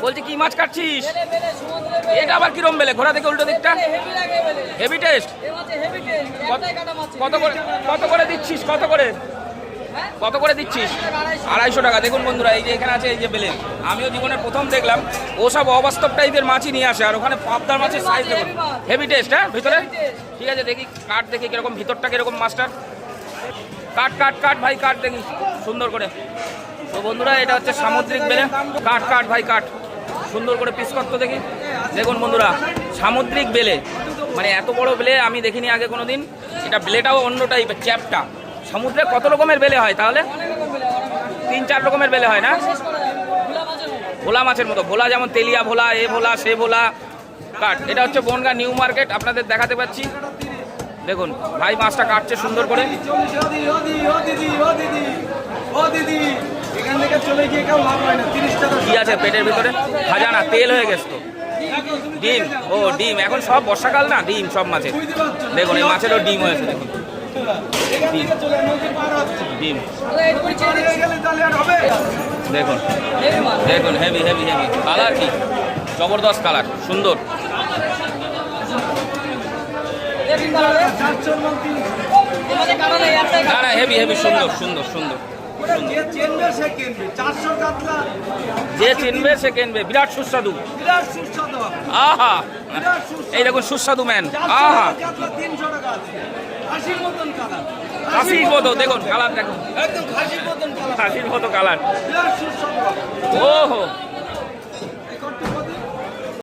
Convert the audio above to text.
বলছি কি মাছ কাটছিস? এটা আবার কিরম বেলে? ঘোড়া থেকে উল্টো দিকটা হেভি টেস্ট। কত করে দিচ্ছিস? কত করে দিচ্ছিস? 250 টাকা। দেখুন বন্ধুরা, এই যে এখানে আছে এই যে বেলে, আমিও জীবনে প্রথম দেখলাম। ও সব অবাস্তব টাইপের মাছই নিয়ে আসে, আর ওখানে পাবদার মাছের সাইজ দেখুন, হেভি টেস্ট। হ্যাঁ ভিতরে ঠিক আছে, দেখি কাট, দেখি কিরকম ভিতরটা কিরকম মাছটার। কাট কাট কাট ভাই, কাট দেখি সুন্দর করে। তো বন্ধুরা, এটা হচ্ছে সামুদ্রিক বেলে। কাট কাট ভাই কাট, সুন্দর করে পিস করতে দেখি। দেখুন বন্ধুরা, সামুদ্রিক বেলে, মানে এত বড় বেলে আমি দেখিনি আগে কোনো দিন। এটা বেলেটাও অন্য টাইপের, চ্যাপটা। সমুদ্রে কত রকমের বেলে হয় তাহলে? 3-4 রকমের বেলে হয় না? ভোলা মাছের মতো, ভোলা যেমন তেলিয়া ভোলা, এ ভোলা সে ভোলা। কাট। এটা হচ্ছে বনগাঁ নিউ মার্কেট, আপনাদের দেখাতে পাচ্ছি। দেখুন ভাই মাছটা কাটছে সুন্দর করে। কি আছে পেটের ভিতরে? খাজানা, তেল হয়ে গেছে তো। ডিম, ও ডিম, এখন সব বর্ষাকাল না, ডিম সব মাছের। দেখুন এই মাছেরও ডিম হয়েছে, দেখুন ডিম ডিম। দেখুন দেখুন, হেভি হেভি হেভি কালার, কি জবরদস্ত কালার, সুন্দর। না না, হেভি হেভি, সুন্দর সুন্দর সুন্দর। যে চিনবে সে কিনবে, বিরাট সুস্বাদু। আহা, এই দেখুন সুস্বাদু ম্যান। আহা, খাসির মতো, দেখুন কালার, দেখুন খাসির মতো কালার। ওহো।